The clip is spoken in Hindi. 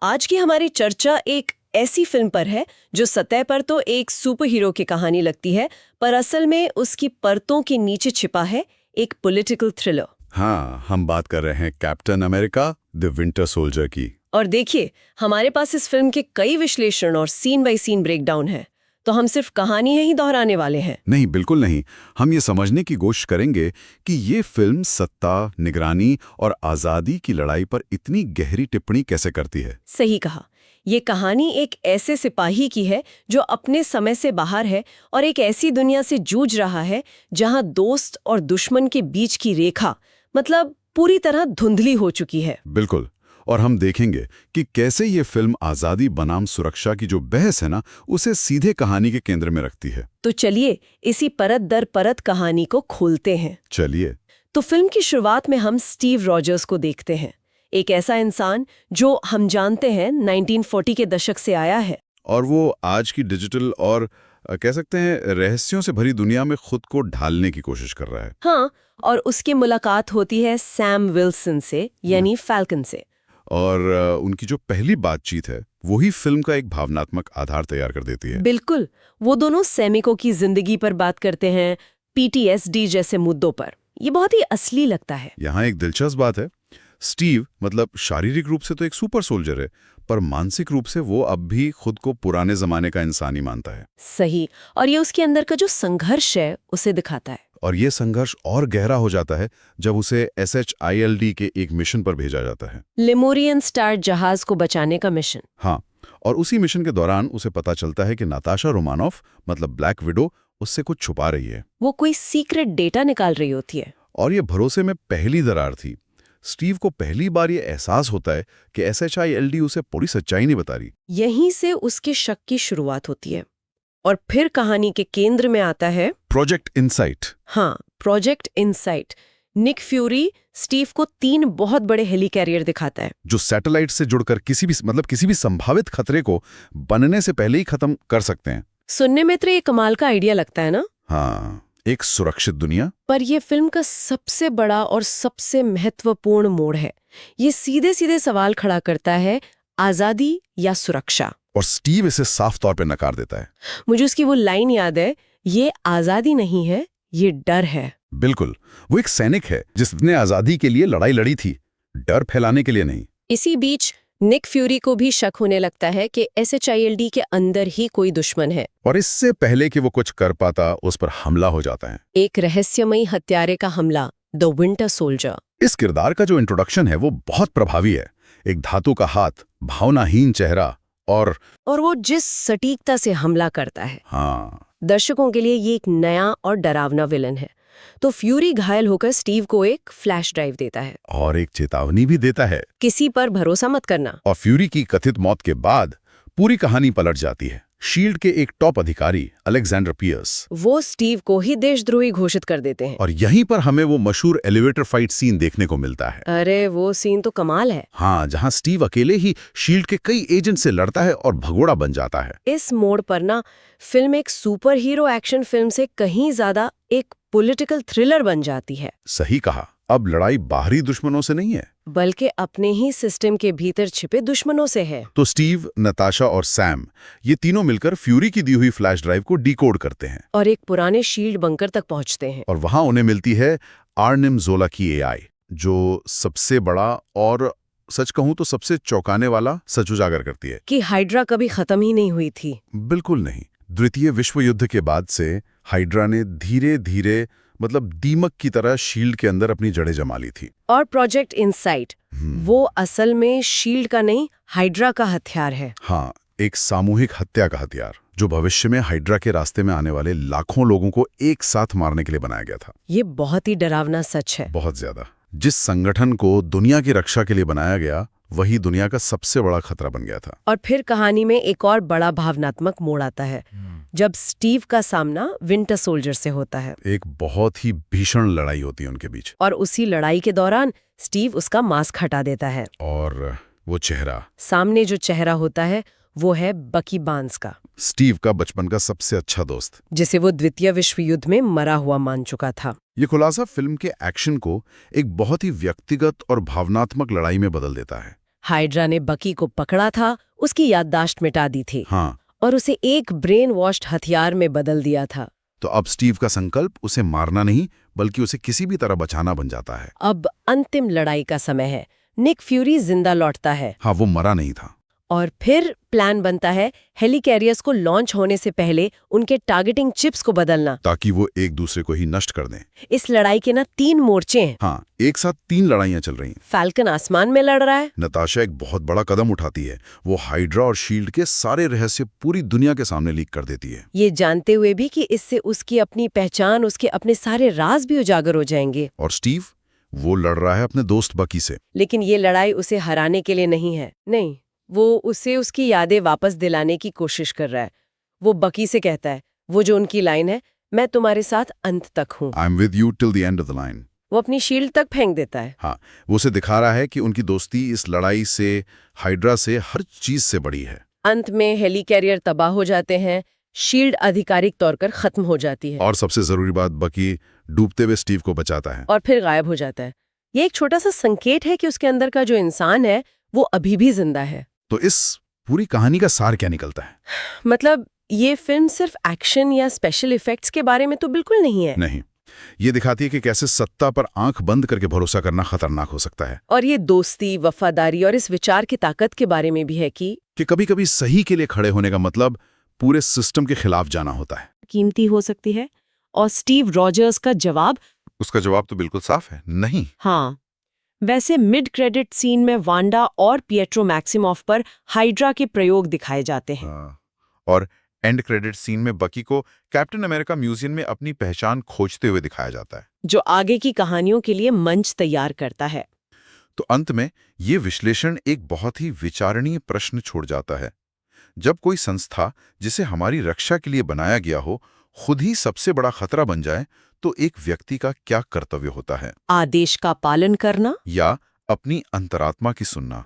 आज की हमारी चर्चा एक ऐसी फिल्म पर है जो सतह पर तो एक सुपर हीरो की कहानी लगती है, पर असल में उसकी परतों के नीचे छिपा है एक पॉलिटिकल थ्रिलर। हाँ, हम बात कर रहे हैं captain America the winter soldier की। और देखिए, हमारे पास इस फिल्म के कई विश्लेषण और सीन बाय सीन ब्रेकडाउन है, तो हम सिर्फ कहानी ही दोहराने वाले हैं। नहीं, बिल्कुल नहीं। हम ये समझने की कोशिश करेंगे कि ये फिल्म सत्ता, निगरानी और आज़ादी की लड़ाई पर इतनी गहरी टिप्पणी कैसे करती है। सही कहा। ये कहानी एक ऐसे सिपाही की है जो अपने समय से बाहर है और एक ऐसी दुनिया से जूझ रहा है जहां दोस्त और दुश्मन के बीच की रेखा मतलब पूरी तरह धुंधली हो चुकी है। बिल्कुल। और हम देखेंगे कि कैसे ये फिल्म आज़ादी बनाम सुरक्षा की जो बहस है ना, उसे सीधे कहानी के केंद्र में रखती है। तो चलिए इसी परत दर परत कहानी को खोलते हैं। चलिए। तो फिल्म की शुरुआत में हम स्टीव रॉजर्स को देखते हैं, एक ऐसा इंसान जो हम जानते हैं 1940 के दशक से आया है और वो आज की डिजिटल और कह सकते हैं रहस्यों से भरी दुनिया में खुद को ढालने की कोशिश कर रहा है। हाँ, और उसकी मुलाकात होती है सैम विल्सन से, यानी फैल्कन से। और उनकी जो पहली बातचीत है वही फिल्म का एक भावनात्मक आधार तैयार कर देती है। बिल्कुल, वो दोनों सैनिकों की जिंदगी पर बात करते हैं, पीटीएसडी जैसे मुद्दों पर। ये बहुत ही असली लगता है। यहाँ एक दिलचस्प बात है, स्टीव मतलब शारीरिक रूप से तो एक सुपर सोल्जर है, पर मानसिक रूप से वो अब भी खुद को पुराने जमाने का इंसान ही मानता है। सही, और ये उसके अंदर का जो संघर्ष है उसे दिखाता है। और ये संघर्ष और गहरा हो जाता है जब उसे SHILD के एक मिशन पर भेजा जाता है, लेमोरियन स्टार जहाज को बचाने का मिशन। हाँ, और उसी मिशन के दौरान उसे पता चलता है कि नाताशा रोमानोफ मतलब ब्लैक विडो उससे कुछ छुपा रही है। वो कोई सीक्रेट डेटा निकाल रही होती है। और ये भरोसे में पहली दरार थी। स्टीव को पहली बार ये एहसास होता है कि SHILD उसे पूरी सच्चाई नहीं बता रही। यहीं से उसके शक की शुरुआत होती है। और फिर कहानी के केंद्र में आता है प्रोजेक्ट इनसाइट। हाँ, project insight. Nick Fury Steve को 3 बहुत बड़े हेलीकैरियर दिखाता है जो सैटेलाइट से जुड़कर किसी भी संभावित खतरे को बनने से पहले ही खत्म कर सकते हैं। सुनने में तो ये कमाल का आइडिया लगता है ना? हाँ, एक सुरक्षित दुनिया। पर यह फिल्म का सबसे बड़ा और सबसे महत्वपूर्ण मोड़ है। ये सीधे सीधे सवाल खड़ा करता है, आजादी या सुरक्षा? और स्टीव इसे साफ तौर पे नकार देता है। मुझे उसकी वो लाइन याद है, ये आजादी नहीं है, ये डर है। बिल्कुल, वो एक सैनिक है जिसने आजादी के लिए लड़ाई लड़ी थी, डर फैलाने के लिए नहीं। इसी बीच निक फ्यूरी को भी शक होने लगता है कि SHILD के अंदर ही कोई दुश्मन है। और इससे पहले कि वो कुछ कर पाता, उस पर हमला हो जाता है। एक रहस्यमयी हत्यारे का हमला, द विंटर सोल्जर। इस किरदार का जो इंट्रोडक्शन है वो बहुत प्रभावी है। एक धातु का हाथ, भावनाहीन चेहरा और वो जिस सटीकता से हमला करता है, हाँ, दर्शकों के लिए ये एक नया और डरावना विलन है। तो फ्यूरी घायल होकर स्टीव को एक फ्लैश ड्राइव देता है और एक चेतावनी भी देता है, किसी पर भरोसा मत करना। और फ्यूरी की कथित मौत के बाद पूरी कहानी पलट जाती है। शील्ड के एक टॉप अधिकारी अलेक्जेंडर पियर्स वो स्टीव को ही देशद्रोही घोषित कर देते हैं। और यहीं पर हमें वो मशहूर एलिवेटर फाइट सीन देखने को मिलता है। अरे वो सीन तो कमाल है। हाँ, जहां स्टीव अकेले ही शील्ड के कई एजेंट से लड़ता है और भगोड़ा बन जाता है। इस मोड़ पर ना फिल्म एक सुपर हीरो एक्शन फिल्म से कहीं ज्यादा एक पॉलिटिकल थ्रिलर बन जाती है। सही कहा। अब लड़ाई बाहरी दुश्मनों से नहीं है, बल्कि अपने ही सिस्टम के भीतर छिपे दुश्मनों से है। तो स्टीव, नताशा और सैम ये तीनों मिलकर फ्यूरी की दी हुई फ्लैश ड्राइव को डिकोड करते हैं और एक पुराने शील्ड बंकर तक पहुंचते हैं। और वहां उन्हें मिलती है आर्निम जोला की AI, जो सबसे बड़ा और सच कहूं तो सबसे चौंकाने वाला सच उजागर करती है कि हाइड्रा कभी खत्म ही नहीं हुई थी। बिल्कुल नहीं। द्वितीय विश्व युद्ध के बाद से हाइड्रा ने धीरे धीरे मतलब दीमक की तरह शील्ड के अंदर अपनी जड़ें जमा ली थी। और प्रोजेक्ट इनसाइट वो असल में शील्ड का नहीं, हाइड्रा का हथियार है। हाँ, एक सामूहिक हत्या का हथियार जो भविष्य में हाइड्रा के रास्ते में आने वाले लाखों लोगों को एक साथ मारने के लिए बनाया गया था। ये बहुत ही डरावना सच है। बहुत ज्यादा। जिस संगठन को दुनिया की रक्षा के लिए बनाया गया, वही दुनिया का सबसे बड़ा खतरा बन गया था। और फिर कहानी में एक और बड़ा भावनात्मक मोड़ आता है जब स्टीव का सामना विंटर सोल्जर से होता है। एक बहुत ही भीषण लड़ाई होती है उनके बीच। और उसी लड़ाई के दौरान स्टीव उसका मास्क हटा देता है और वो चेहरा, सामने जो चेहरा होता है वो है बकी बार्न्स का, स्टीव का बचपन का सबसे अच्छा दोस्त, जिसे वो द्वितीय विश्व युद्ध में मरा हुआ मान चुका था। ये खुलासा फिल्म के एक्शन को एक बहुत ही व्यक्तिगत और भावनात्मक लड़ाई में बदल देता है। हाइड्रा ने बकी को पकड़ा था, उसकी याददाश्त मिटा दी थी हाँ, और उसे एक ब्रेन वॉश्ड हथियार में बदल दिया था। तो अब स्टीव का संकल्प उसे मारना नहीं बल्कि उसे किसी भी तरह बचाना बन जाता है। अब अंतिम लड़ाई का समय है। निक फ्यूरी जिंदा लौटता है हाँ, वो मरा नहीं था। और फिर प्लान बनता है हेलिकैरियर्स को लॉन्च होने से पहले उनके टारगेटिंग चिप्स को बदलना, ताकि वो एक दूसरे को ही नष्ट कर दें। इस लड़ाई के ना 3 मोर्चे हैं। हाँ, एक साथ 3 लड़ाइयां चल रही हैं। फैल्कन आसमान में लड़ रहा है, नताशा एक बहुत बड़ा कदम उठाती है। वो हाइड्रा और शील्ड के सारे रहस्य पूरी दुनिया के सामने लीक कर देती है। ये जानते हुए भी कि इससे उसकी अपनी पहचान, उसके अपने सारे राज भी उजागर हो जाएंगे। और स्टीव, वो लड़ रहा है अपने दोस्त बकी से। लेकिन ये लड़ाई उसे हराने के लिए नहीं है। नहीं, वो उसे उसकी यादें वापस दिलाने की कोशिश कर रहा है। वो बकी से कहता है, वो जो उनकी लाइन है, मैं तुम्हारे साथ अंत तक हूँ। I am with you till the end of the line. वो अपनी शील्ड तक फेंक देता है। हाँ, वो उसे दिखा रहा है कि उनकी दोस्ती इस लड़ाई से, हाइड्रा से, हर चीज से बड़ी है। अंत में हेलिकैरियर तबाह हो जाते हैं, शील्ड आधिकारिक तौर पर खत्म हो जाती है और सबसे जरूरी बात, बकी डूबते हुए स्टीव को बचाता है। और फिर गायब हो जाता है। ये एक छोटा सा संकेत है कि उसके अंदर का जो इंसान है वो अभी भी जिंदा है। तो इस पूरी कहानी का सार क्या निकलता है? मतलब ये फिल्म सिर्फ एक्शन या स्पेशल इफेक्ट्स के बारे में तो बिल्कुल नहीं है। नहीं, ये दिखाती है कि कैसे सत्ता पर आंख बंद करके भरोसा करना खतरनाक हो सकता है। और ये दोस्ती, वफादारी और इस विचार की ताकत के बारे में भी है कि कभी-कभी सही के लिए खड़े होने का मतलब पूरे सिस्टम के खिलाफ जाना होता है। कीमती हो सकती है। और स्टीव रॉजर्स का जवाब? उसका जवाब तो बिल्कुल साफ है, नहीं। हाँ। वैसे मिड क्रेडिट सीन में वांडा और पिएट्रो मैक्सिमोफ पर हाइड्रा के प्रयोग दिखाए जाते हैं। और एंड क्रेडिट सीन में बकी को कैप्टन अमेरिका म्यूजियम में अपनी पहचान खोजते हुए दिखाया जाता है, जो आगे की कहानियों के लिए मंच तैयार करता है। तो अंत में ये विश्लेषण एक बहुत ही विचारणीय प्रश्न छोड़ जाता है। जब कोई संस्था जिसे हमारी रक्षा के लिए बनाया गया हो खुद ही सबसे बड़ा खतरा बन जाए, तो एक व्यक्ति का क्या कर्तव्य होता है? आदेश का पालन करना या अपनी अंतरात्मा की सुनना?